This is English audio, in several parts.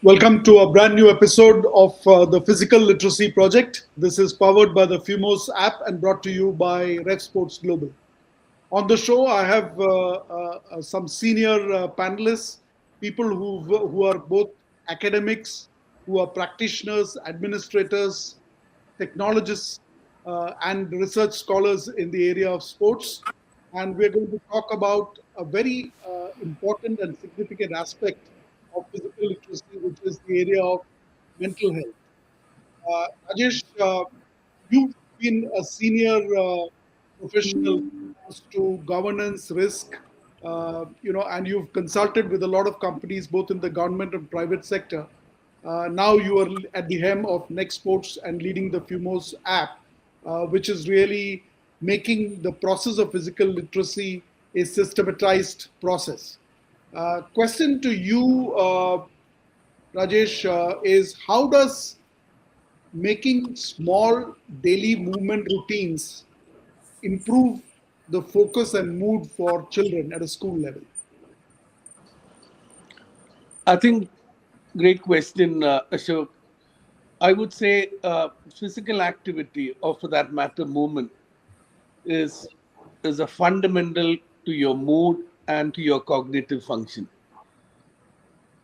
Welcome to a brand new episode of the Physical Literacy Project. This is powered by the FUMOS app and brought to you by Revsportz Global. On the show, I have some senior panelists, people who are both academics, who are practitioners, administrators, technologists, and research scholars in the area of sports. And we're going to talk about a very important and significant aspect of physical literacy, which is the area of mental health. Rajesh, you've been a senior professional as to governance, risk, and you've consulted with a lot of companies, both in the government and private sector. Now you are at the helm of Next Sports and leading the FUMOS app, which is really making the process of physical literacy a systematized process. Question to you, Rajesh, is how does making small daily movement routines improve the focus and mood for children at a school level? I think great question, Ashok. I would say physical activity, or for that matter, movement, is a fundamental to your mood and to your cognitive function.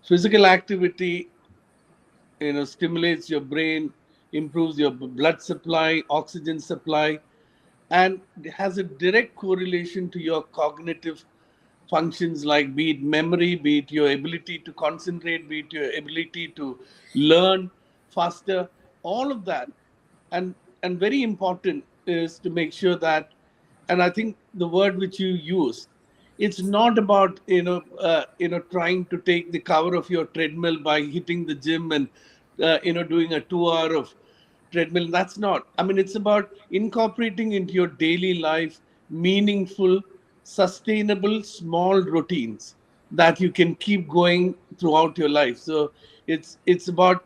Physical activity, stimulates your brain, improves your blood supply, oxygen supply, and has a direct correlation to your cognitive functions, like be it memory, be it your ability to concentrate, be it your ability to learn faster, all of that. And very important is to make sure that, and I think the word which you used, it's not about trying to take the cover of your treadmill by hitting the gym and doing a 2 hour of treadmill. That's not. I mean, it's about incorporating into your daily life meaningful, sustainable, small routines that you can keep going throughout your life. So it's about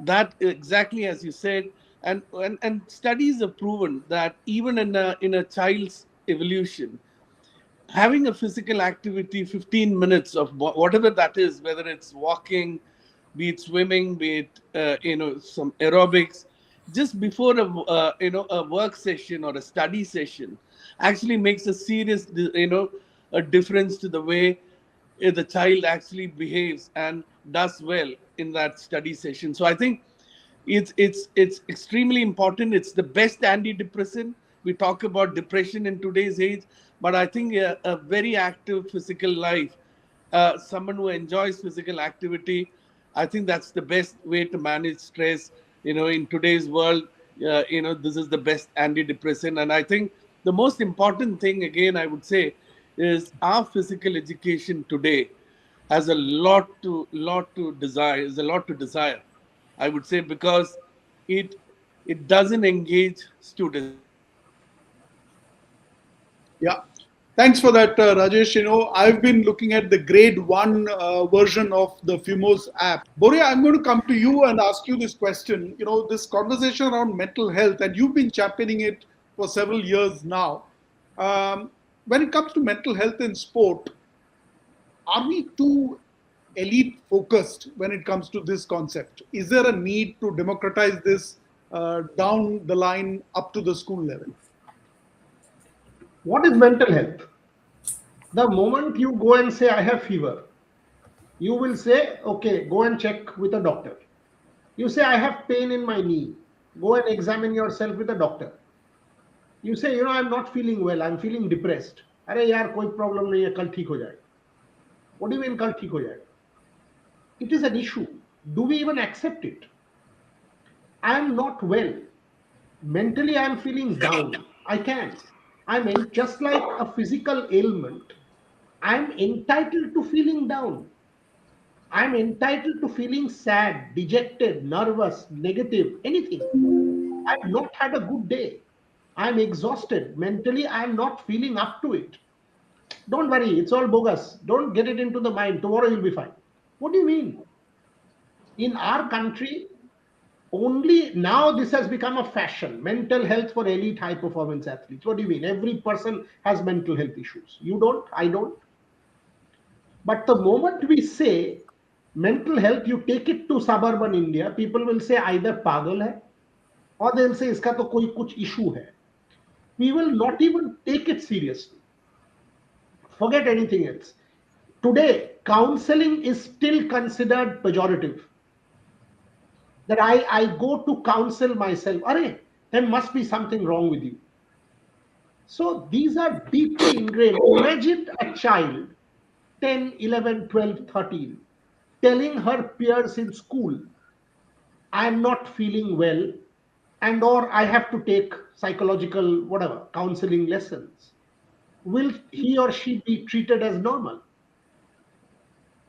that, exactly as you said. And studies have proven that even in a child's evolution, having a physical activity, 15 minutes of whatever that is, whether it's walking, be it swimming, be it some aerobics, just before a work session or a study session, actually makes a serious a difference to the way the child actually behaves and does well in that study session. So I think it's extremely important. It's the best antidepressant. We talk about depression in today's age, but I think a very active physical life, someone who enjoys physical activity, I think that's the best way to manage stress. In today's world, this is the best antidepressant. And I think the most important thing, again, I would say, is our physical education today has a lot to desire. Is a lot to desire, I would say, because it doesn't engage students. Yeah. Thanks for that, Rajesh. I've been looking at the grade 1 version of the FUMOS app. Boria, I'm going to come to you and ask you this question. This conversation around mental health, and you've been championing it for several years now. When it comes to mental health in sport, are we too elite focused when it comes to this concept? Is there a need to democratize this down the line up to the school level? What is mental health? The moment you go and say, I have fever, you will say, okay, go and check with a doctor. You say, I have pain in my knee, go and examine yourself with a doctor. You say, I'm not feeling well, I'm feeling depressed. Arey yaar, koi problem nahi hai, kal theek ho jayega. What do you mean kal theek ho jayega? It is an issue. Do we even accept it? I am not well. Mentally, I am feeling down. I can't. Just like a physical ailment, I'm entitled to feeling down. I'm entitled to feeling sad, dejected, nervous, negative, anything. I've not had a good day. I'm exhausted. Mentally, I'm not feeling up to it. Don't worry, it's all bogus. Don't get it into the mind. Tomorrow you'll be fine. What do you mean? In our country, only now this has become a fashion. Mental health for elite high performance athletes. What do you mean? Every person has mental health issues. You don't, I don't. But the moment we say Mental health, you take it to suburban India, people will say either pagal hai or they'll say iska to koi kuch issue hai. We will not even take it seriously. Forget anything else. Today, counseling is still considered pejorative. That I go to counsel myself. Arey, there must be something wrong with you. So these are deeply ingrained. Imagine a child, 10, 11, 12, 13, telling her peers in school, I am not feeling well, and or I have to take psychological, whatever, counseling lessons. Will he or she be treated as normal?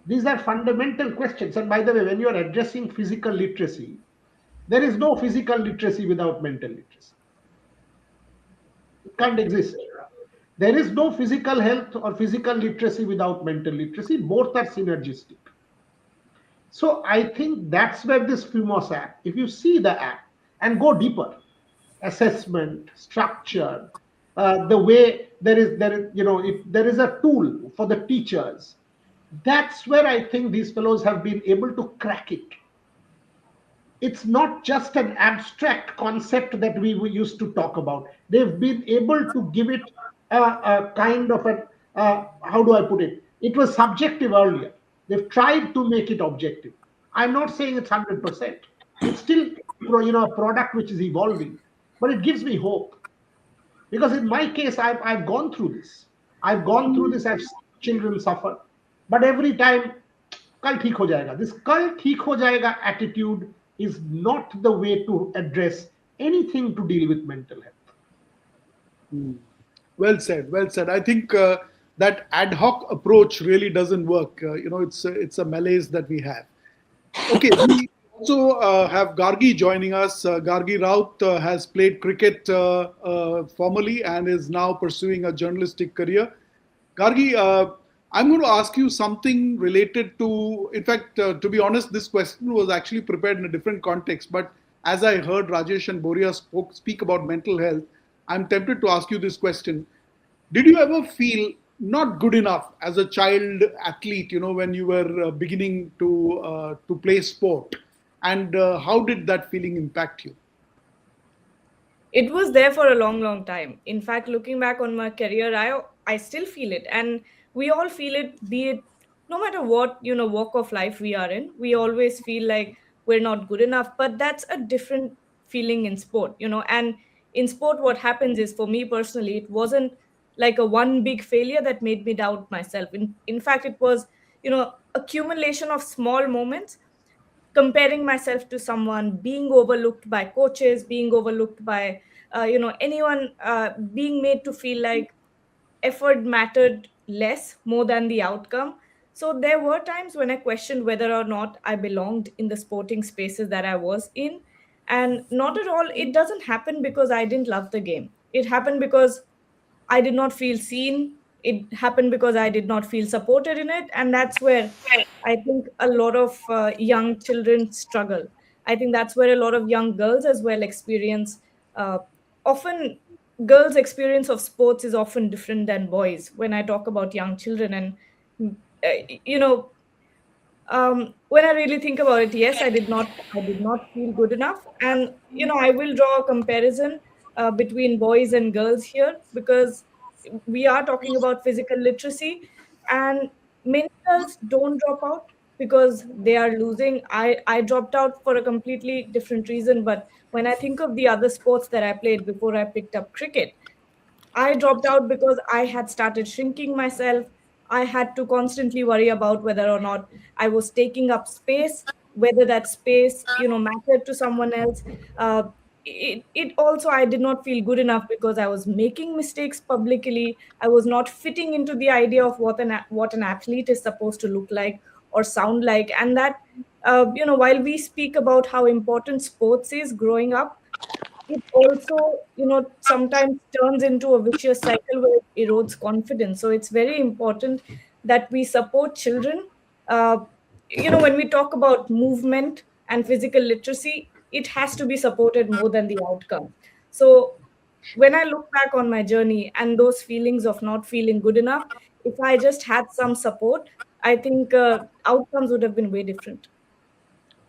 These are fundamental questions. And by the way, when you are addressing physical literacy, there is no physical literacy without mental literacy. It can't exist. There is no physical health or physical literacy without mental literacy. Both are synergistic. So I think that's where this FUMOS app, if you see the app and go deeper, assessment, structure, the way if there is a tool for the teachers, that's where I think these fellows have been able to crack it. It's not just an abstract concept that we used to talk about. They've been able to give it a kind of a, how do I put it? It was subjective earlier. They've tried to make it objective. I'm not saying it's 100%. It's still, a product which is evolving, but it gives me hope. Because in my case, I've gone through this. I've gone through this. I've seen children suffer. But every time, kal theek ho jayega. This kal theek ho jayega attitude is not the way to address anything to deal with mental health. Well said. Well said. I think that ad hoc approach really doesn't work. It's a malaise that we have. Okay, we also have Gargi joining us. Gargi Raut has played cricket formally and is now pursuing a journalistic career. Gargi, I'm going to ask you something related to, in fact, to be honest, this question was actually prepared in a different context. But as I heard Rajesh and Boria speak about mental health, I'm tempted to ask you this question. Did you ever feel not good enough as a child athlete, when you were beginning to play sport? And how did that feeling impact you? It was there for a long, long time. In fact, looking back on my career, I still feel it. And we all feel it, be it no matter what, walk of life we are in. We always feel like we're not good enough. But that's a different feeling in sport, And in sport, what happens is, for me personally, it wasn't like a one big failure that made me doubt myself. In fact, it was, accumulation of small moments, comparing myself to someone, being overlooked by coaches, being overlooked by anyone, being made to feel like effort mattered less more than the outcome. So there were times when I questioned whether or not I belonged in the sporting spaces that I was in. And not at all, it doesn't happen because I didn't love the game. It happened because I did not feel seen. It happened because I did not feel supported in it. And that's where I think a lot of young children struggle. I think that's where a lot of young girls as well experience. Often, girls' experience of sports is often different than boys when I talk about young children. And, when I really think about it, yes, I did not feel good enough. And, I will draw a comparison between boys and girls here, because we are talking about physical literacy, and many girls don't drop out because they are losing. I dropped out for a completely different reason. But when I think of the other sports that I played before I picked up cricket, I dropped out because I had started shrinking myself. I had to constantly worry about whether or not I was taking up space, whether that space, mattered to someone else. It also, I did not feel good enough because I was making mistakes publicly. I was not fitting into the idea of what an athlete is supposed to look like or sound like. And that, while we speak about how important sports is growing up, it also, sometimes turns into a vicious cycle where it erodes confidence. So it's very important that we support children. When we talk about movement and physical literacy, it has to be supported more than the outcome. So when I look back on my journey and those feelings of not feeling good enough, if I just had some support, I think outcomes would have been way different.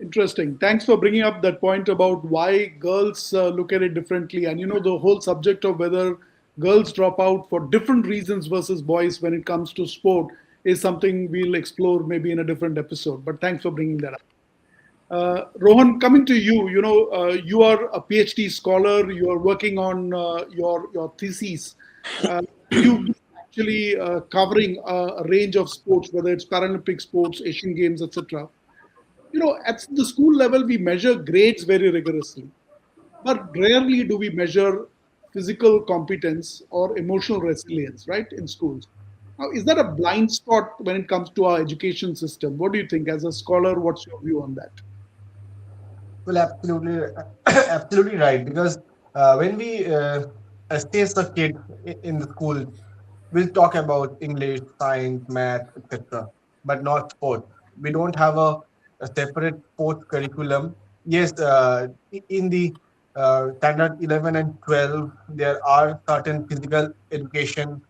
Interesting. Thanks for bringing up that point about why girls look at it differently. And the whole subject of whether girls drop out for different reasons versus boys when it comes to sport is something we'll explore maybe in a different episode. But thanks for bringing that up. Rohan, coming to you, you are a PhD scholar. You are working on your thesis. You've been actually covering a range of sports, whether it's Paralympic sports, Asian Games, etc. At the school level, we measure grades very rigorously, but rarely do we measure physical competence or emotional resilience, right, in schools. Now, is that a blind spot when it comes to our education system? What do you think? As a scholar, what's your view on that? Well, absolutely, absolutely right. Because when we assess a kid in the school, we'll talk about English, science, math, etc., but not sports. We don't have a separate sports curriculum. Yes, in the standard 11 and 12, there are certain physical education.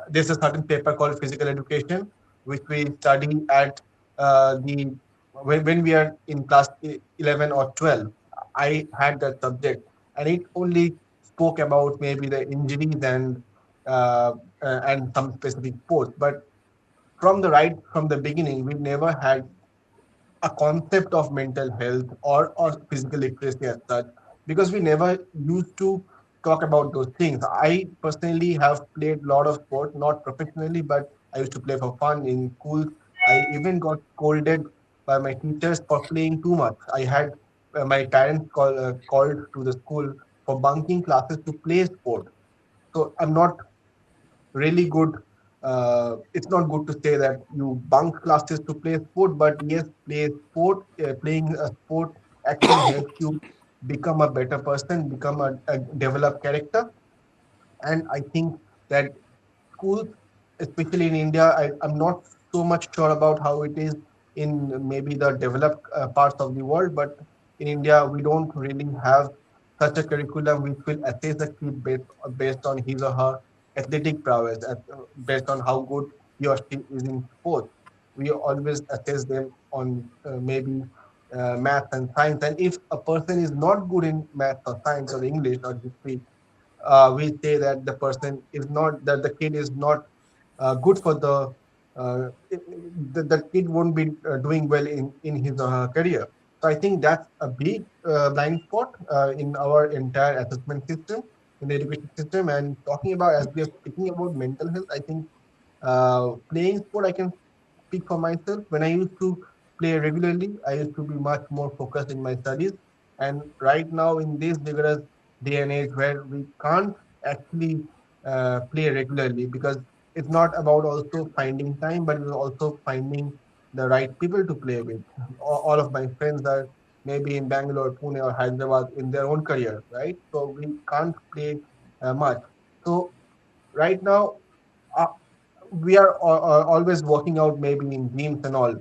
There's a certain paper called physical education, which we study at the when we are in class 11 or 12. I had that subject, and it only spoke about maybe the injuries and some specific sports. But from the beginning, we never had a concept of mental health or physical literacy as such, because we never used to talk about those things. I personally have played a lot of sport, not professionally, but I used to play for fun in schools. I even got scolded by my teachers for playing too much. I had my parents called to the school for bunking classes to play sport. So I'm not really good. It's not good to say that you bunk classes to play sport, but yes, playing a sport actually helps you become a better person, become a developed character. And I think that schools, especially in India, I'm not so much sure about how it is in maybe the developed parts of the world, but in India, we don't really have such a curriculum which will assess a kid based on his or her athletic prowess, based on how good he or she is in sports. We always assess them on maybe math and science. And if a person is not good in math or science or English or history, we say that the kid is not good for the kid won't be doing well in his or her career. So I think that's a big blind spot in our entire assessment system, in the education system. And talking about, as we are speaking about mental health, I think playing sport, I can speak for myself. When I used to play regularly, I used to be much more focused in my studies. And right now, in this rigorous day and age where we can't actually play regularly, because it's not about also finding time, but it's also finding the right people to play with. All of my friends are maybe in Bangalore, Pune, or Hyderabad in their own career, right? So we can't play much. So right now, uh, we are always working out maybe in gyms and all,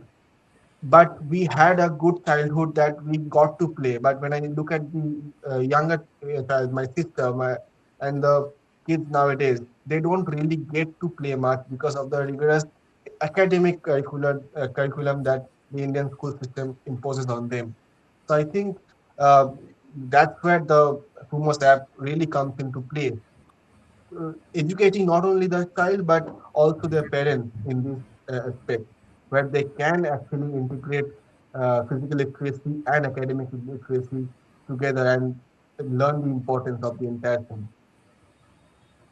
but we had a good childhood that we got to play. But when I look at the younger child, my sister, and the kids nowadays, they don't really get to play much because of the rigorous academic curriculum that the Indian school system imposes on them. So I think uh, that's where the Humos app really comes into play, educating not only the child but also their parents in this aspect, where they can actually integrate physical literacy and academic literacy together and learn the importance of the entire thing.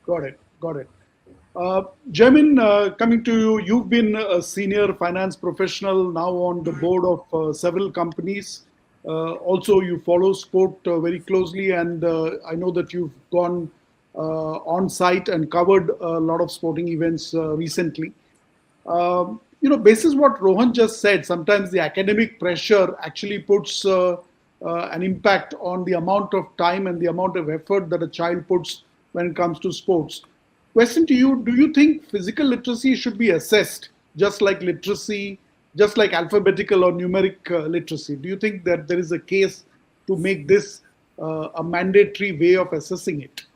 Got it. Got it. Jamin, coming to you, you've been a senior finance professional now on the board of several companies. Also, you follow sport very closely, and I know that you've gone on site and covered a lot of sporting events recently. Basis what Rohan just said, sometimes the academic pressure actually puts an impact on the amount of time and the amount of effort that a child puts when it comes to sports. Question to you, do you think physical literacy should be assessed just like literacy, just like alphabetical or numeric literacy? Do you think that there is a case to make this a mandatory way of assessing it?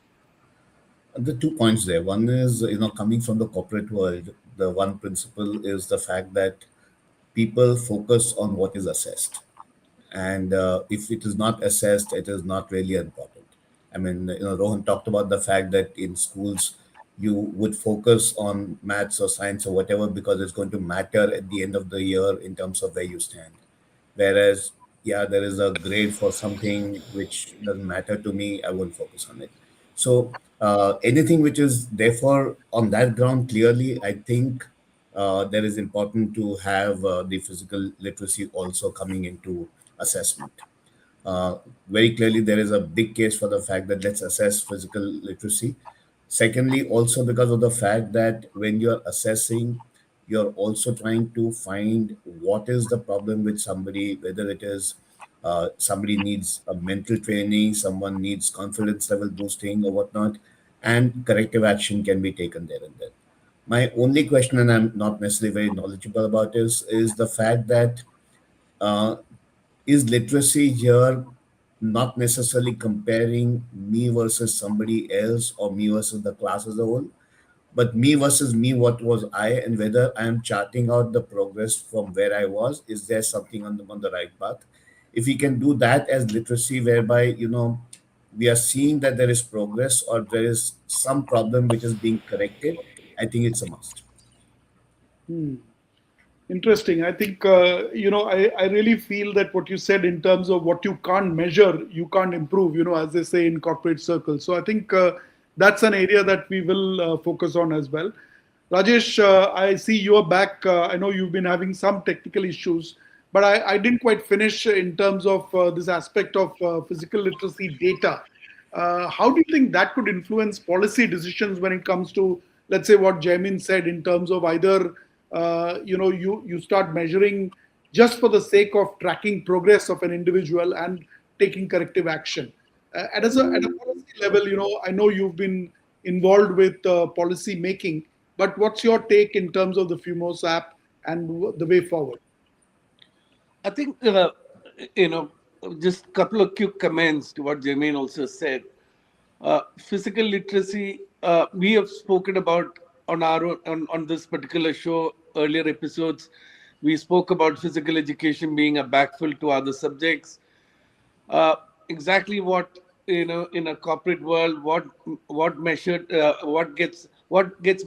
The 2 points there. One is, coming from the corporate world, the one principle is the fact that people focus on what is assessed. And if it is not assessed, it is not really important. I mean, Rohan talked about the fact that in schools, you would focus on maths or science or whatever because it's going to matter at the end of the year in terms of where you stand. Whereas, yeah, there is a grade for something which doesn't matter to me, I won't focus on it. So, anything which is therefore on that ground, clearly, I think that is important to have the physical literacy also coming into assessment. Very clearly, there is a big case for the fact that let's assess physical literacy. Secondly, also because of the fact that when you're assessing, you're also trying to find what is the problem with somebody, whether it is somebody needs a mental training, someone needs confidence level boosting or whatnot, and corrective action can be taken there and then. My only question, and I'm not necessarily very knowledgeable about, is the fact that uh, is literacy here not necessarily comparing me versus somebody else or me versus the class as a whole, but me versus me, what was I, and whether I am charting out the progress from where I was. Is there something on the right path? If we can do that as literacy, whereby we are seeing that there is progress or there is some problem which is being corrected, I think it's a must. Interesting. I think, I really feel that what you said in terms of what you can't measure, you can't improve, as they say in corporate circles. So I think that's an area that we will focus on as well. Rajesh, I see you are back. I know you've been having some technical issues, but I didn't quite finish in terms of this aspect of physical literacy data. How do you think that could influence policy decisions when it comes to, let's say, what Jaimin said in terms of either you start measuring just for the sake of tracking progress of an individual and taking corrective action. At a policy level, I know you've been involved with policy making, but what's your take in terms of the FUMOS app and the way forward? I think, just a couple of quick comments to what Jermaine also said. Physical literacy, we have spoken about on our own, on this particular show, earlier episodes. We spoke about physical education being a backfill to other subjects. Exactly what, in a corporate world, what measured, what gets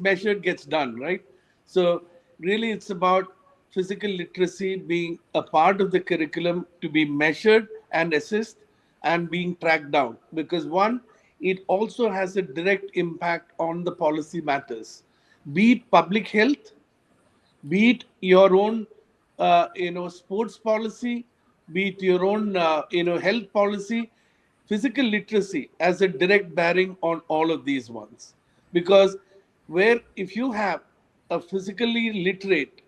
measured gets done, right? So really, it's about physical literacy being a part of the curriculum to be measured and assessed and being tracked down. Because one, it also has a direct impact on the policy matters, be it public health, be it your own, sports policy, be it your own, health policy. Physical literacy has a direct bearing on all of these ones. Because where if you have a physically literate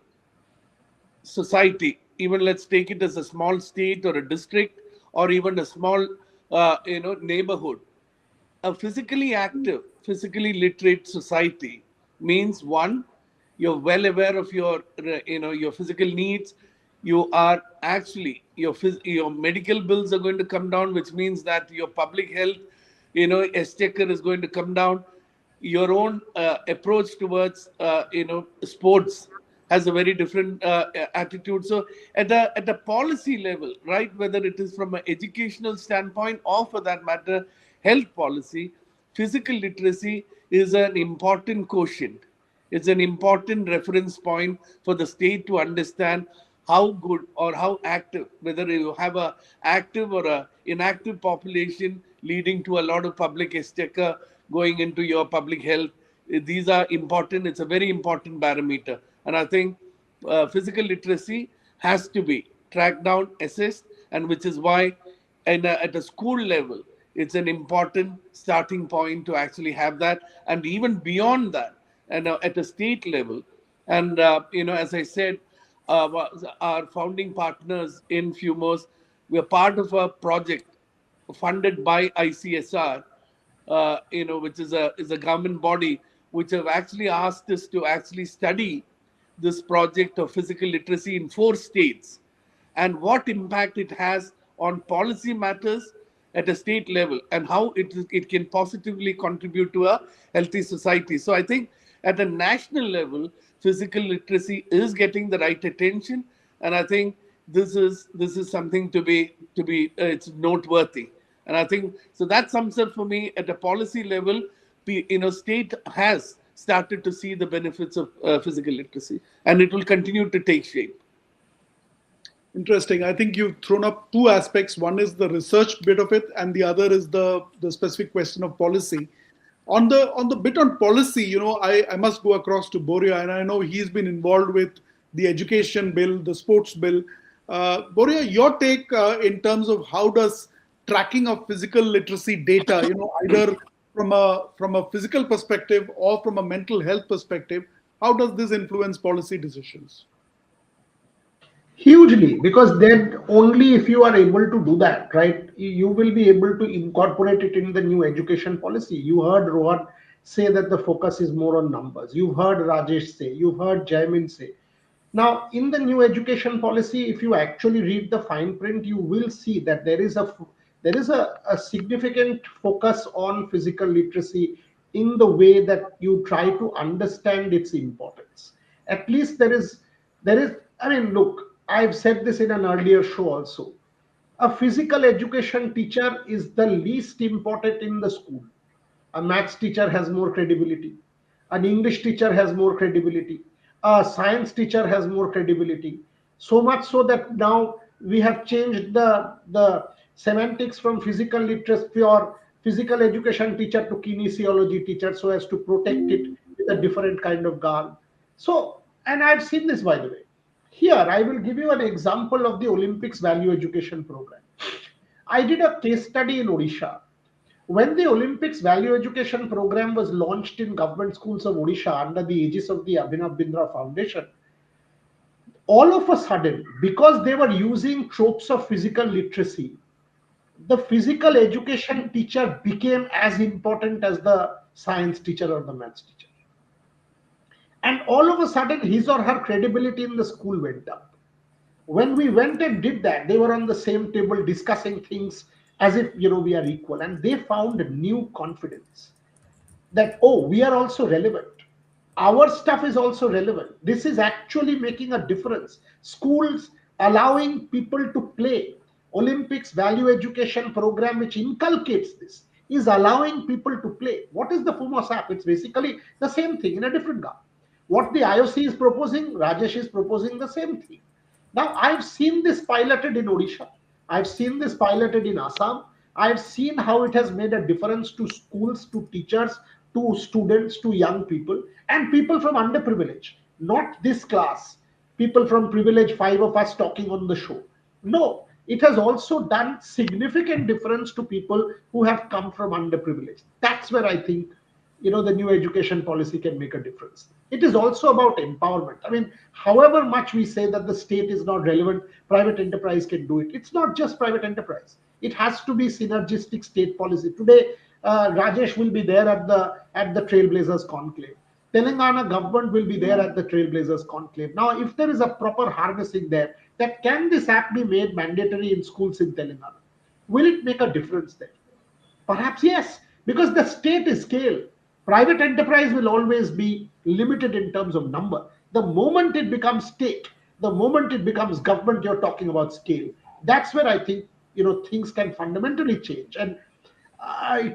society, even let's take it as a small state or a district or even a small, neighborhood, a physically active, physically literate society means one, you're well aware of your, your physical needs. You are actually your medical bills are going to come down, which means that your public health, exchequer is going to come down. Your own approach towards, sports has a very different attitude. So at a policy level, right, whether it is from an educational standpoint or for that matter, health policy, physical literacy is an important quotient. It's an important reference point for the state to understand how good or how active, whether you have a active or a inactive population leading to a lot of public exchequer going into your public health. These are important. It's a very important barometer. And I think physical literacy has to be tracked down, assessed, and which is why at a school level, it's an important starting point to actually have that. And even beyond that, and at a state level. And, as I said, our founding partners in FUMOS, we're part of a project funded by ICSR, which is a government body, which have actually asked us to actually study this project of physical literacy in 4 states and what impact it has on policy matters at a state level and how it can positively contribute to a healthy society. So I think at a national level, physical literacy is getting the right attention, and I think this is something to be it's noteworthy. And I think so that sums up for me at a policy level. State has started to see the benefits of physical literacy, and it will continue to take shape. Interesting. I think you've thrown up two aspects. One is the research bit of it, and the other is the specific question of policy. On the bit on policy, I must go across to Boria, and I know he's been involved with the education bill, the sports bill. Boria, your take in terms of how does tracking of physical literacy data, either from a physical perspective or from a mental health perspective, how does this influence policy decisions? Hugely, because then only if you are able to do that, right, you will be able to incorporate it in the new education policy. You heard Rohan say that the focus is more on numbers. You've heard Rajesh say, you've heard Jaimin say. Now, in the new education policy, if you actually read the fine print, you will see that there is a significant focus on physical literacy in the way that you try to understand its importance. At least there is, I mean, look, I've said this in an earlier show also. A physical education teacher is the least important in the school. A maths teacher has more credibility. An English teacher has more credibility. A science teacher has more credibility. So much so that now we have changed the semantics from physical literacy or physical education teacher to kinesiology teacher so as to protect it with a different kind of garb. So, and I've seen this, by the way. Here, I will give you an example of the Olympics value education program. I did a case study in Odisha. When the Olympics value education program was launched in government schools of Odisha under the aegis of the Abhinav Bindra Foundation, all of a sudden, because they were using tropes of physical literacy, the physical education teacher became as important as the science teacher or the maths teacher. And all of a sudden, his or her credibility in the school went up. When we went and did that, they were on the same table discussing things as if, we are equal. And they found new confidence that, oh, we are also relevant. Our stuff is also relevant. This is actually making a difference. Schools allowing people to play. Olympics value education program, which inculcates this, is allowing people to play. What is the FUMOS app? It's basically the same thing in a different garb. What the IOC is proposing, Rajesh is proposing the same thing. Now, I've seen this piloted in Odisha. I've seen this piloted in Assam. I've seen how it has made a difference to schools, to teachers, to students, to young people, and people from underprivileged. Not this class, people from privilege, 5 of us talking on the show. No, it has also done significant difference to people who have come from underprivileged. That's where I think, the new education policy can make a difference. It is also about empowerment. I mean, however much we say that the state is not relevant, private enterprise can do it. It's not just private enterprise. It has to be synergistic state policy. Today, Rajesh will be there at the Trailblazers Conclave. Telangana government will be there at the Trailblazers Conclave. Now, if there is a proper harnessing there, that can this app be made mandatory in schools in Telangana? Will it make a difference there? Perhaps yes, because the state is scale. Private enterprise will always be limited in terms of number. The moment it becomes state, the moment it becomes government, you're talking about scale. That's where I think, things can fundamentally change. And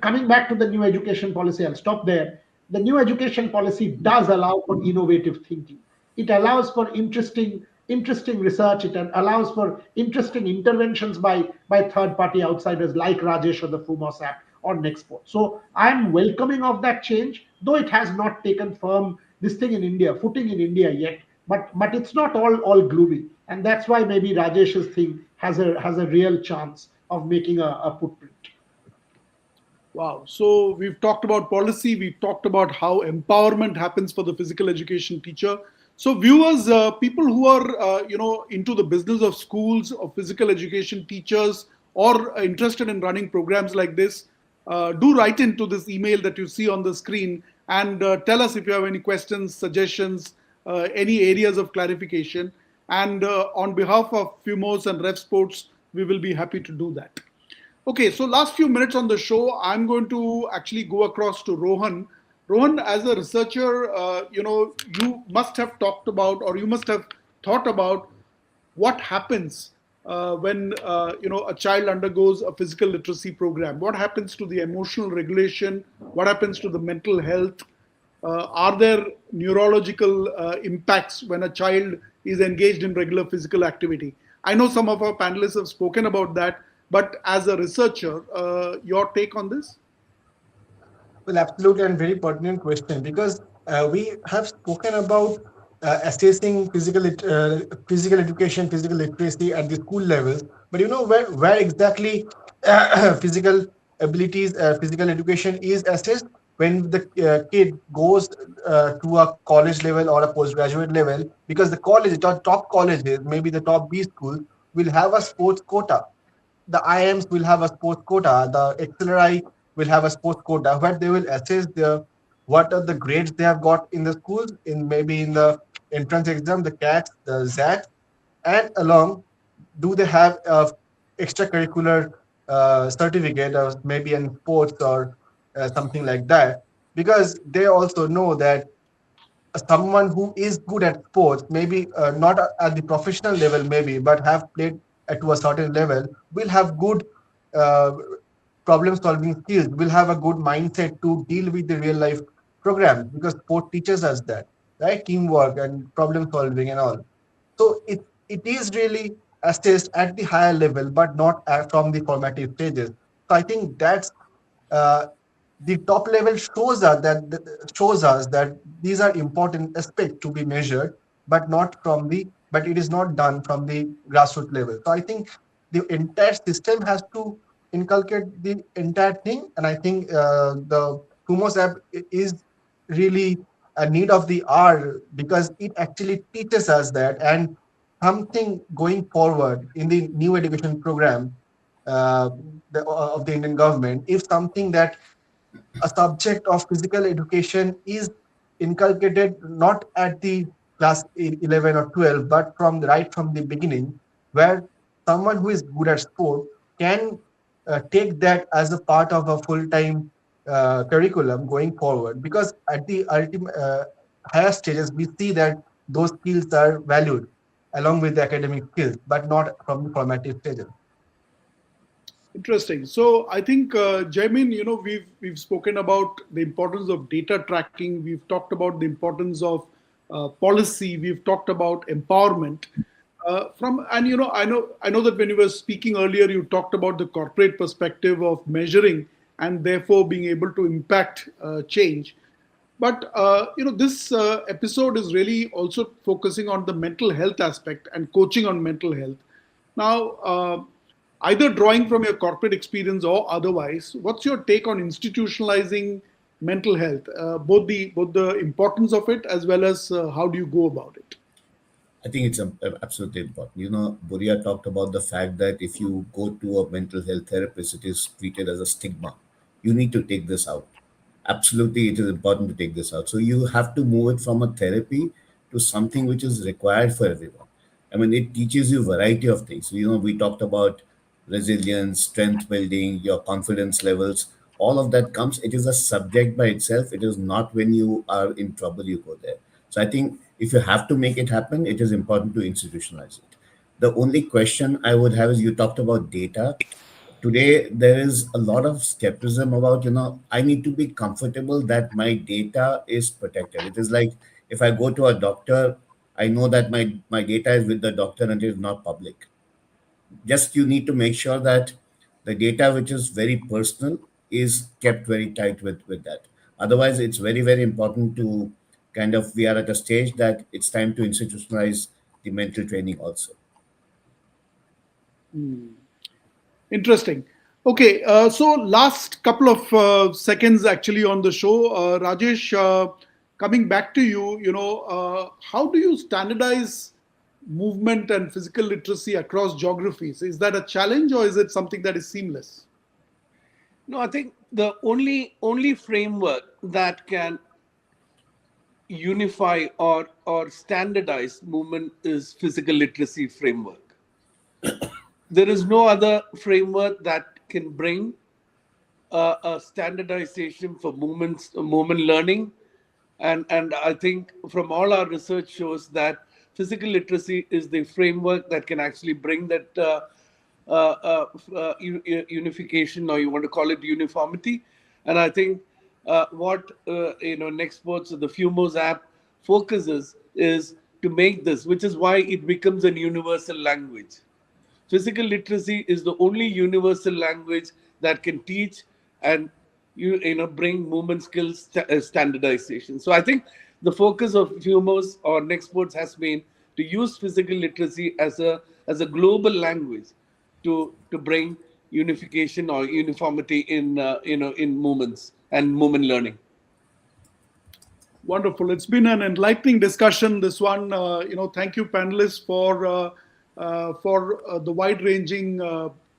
coming back to the new education policy, I'll stop there. The new education policy does allow for innovative thinking. It allows for interesting research. It allows for interesting interventions by third-party outsiders like Rajesh or the FUMOS app or Nextport. So I'm welcoming of that change, though it has not taken footing in India yet. But it's not all gloomy, and that's why maybe Rajesh's thing has a real chance of making a footprint. Wow. So we've talked about policy. We've talked about how empowerment happens for the physical education teacher. So viewers, people who are into the business of schools, of physical education teachers, or interested in running programs like this, do write into this email that you see on the screen and tell us if you have any questions, suggestions, any areas of clarification. And on behalf of FUMOS and Revsportz, we will be happy to do that. Okay, so last few minutes on the show, I'm going to actually go across to Rohan. Rohan, as a researcher, you must have talked about, or you must have thought about what happens when a child undergoes a physical literacy program. What happens to the emotional regulation? What happens to the mental health? Are there neurological impacts when a child is engaged in regular physical activity? I know some of our panelists have spoken about that, but as a researcher, your take on this? Well, absolutely, and very pertinent question because we have spoken about assessing physical education, physical literacy at the school level. But you know where exactly physical abilities, physical education is assessed when the kid goes to a college level or a postgraduate level, because the college, the top colleges, maybe the top B schools, will have a sports quota. The IMs will have a sports quota, the XLRI will have a sports quota where they will assess what are the grades they have got in the schools, in maybe in the entrance exam, the CATs, the ZAT, and along, do they have a extracurricular certificate or maybe in sports or something like that, because they also know that someone who is good at sports, maybe not at the professional level, maybe, but have played to a certain level, will have good uh, problem solving skills, will have a good mindset to deal with the real life programs, because sport teaches us that, right? Teamwork and problem solving and all. So it is really assessed at the higher level, but not from the formative stages. So I think that's uh, the top level shows us that these are important aspects to be measured, but not from the but it is not done from the grassroots level. So I think the entire system has to inculcate the entire thing, and I think the Kumos app is really a need of the hour, because it actually teaches us that, and something going forward in the new education program uh, of the Indian government, if something that a subject of physical education is inculcated not at the class 11 or 12, but right from the beginning, where someone who is good at sport can take that as a part of a full-time curriculum going forward, because at the ultimate higher stages we see that those skills are valued along with the academic skills, but not from the formative stages. Interesting. So I think, Jaimin, we've spoken about the importance of data tracking. We've talked about the importance of policy. We've talked about empowerment. I know that when you were speaking earlier, you talked about the corporate perspective of measuring and therefore being able to impact change. But this episode is really also focusing on the mental health aspect and coaching on mental health. Now, either drawing from your corporate experience or otherwise, what's your take on institutionalizing mental health? Both the importance of it as well as how do you go about it? I think it's absolutely important. Buria talked about the fact that if you go to a mental health therapist, it is treated as a stigma. You need to take this out. Absolutely, it is important to take this out. So you have to move it from a therapy to something which is required for everyone. I mean, it teaches you variety of things. We talked about resilience, strength building, your confidence levels. All of that comes. It is a subject by itself. It is not when you are in trouble you go there. So I think if you have to make it happen, it is important to institutionalize it. The only question I would have is, you talked about data. Today there is a lot of skepticism about, I need to be comfortable that my data is protected. It is like, if I go to a doctor, I know that my data is with the doctor and it is not public. Just you need to make sure that the data which is very personal is kept very tight with that. Otherwise, it's very, very important to we are at a stage that it's time to institutionalize the mental training also. Interesting. Okay, so last couple of seconds actually on the show, Rajesh, coming back to you, how do you standardize movement and physical literacy across geographies? Is that a challenge or is it something that is seamless? No, I think the only framework that can unify or standardize movement is physical literacy framework. There is no other framework that can bring a standardization for movement learning. And I think from all our research shows that physical literacy is the framework that can actually bring that unification, or you want to call it uniformity. And I think what Nextports or the Fumos app focuses is to make this, which is why it becomes a universal language. Physical literacy is the only universal language that can teach and bring movement skills standardization. So I think the focus of Fumos or Nextports has been to use physical literacy as a global language to bring unification or uniformity in in movements and movement learning. Wonderful. It's been an enlightening discussion, this one. Thank you, panelists, for the wide-ranging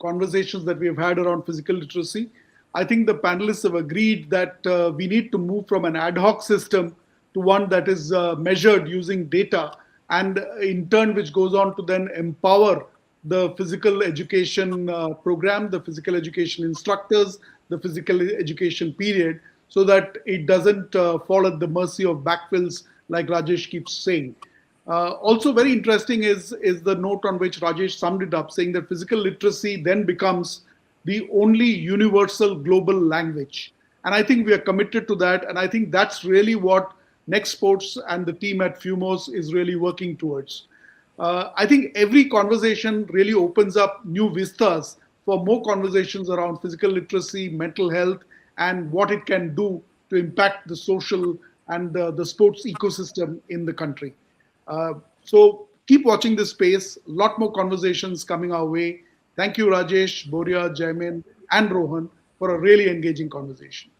conversations that we have had around physical literacy. I think the panelists have agreed that we need to move from an ad hoc system to one that is measured using data, and in turn, which goes on to then empower the physical education program, the physical education instructors, the physical education period, so that it doesn't fall at the mercy of backfills, like Rajesh keeps saying. Also very interesting is the note on which Rajesh summed it up, saying that physical literacy then becomes the only universal global language. And I think we are committed to that. And I think that's really what Nextports and the team at Fumos is really working towards. I think every conversation really opens up new vistas for more conversations around physical literacy, mental health, and what it can do to impact the social and the sports ecosystem in the country. So keep watching this space. A lot more conversations coming our way. Thank you, Rajesh, Boria, Jaimin, and Rohan for a really engaging conversation.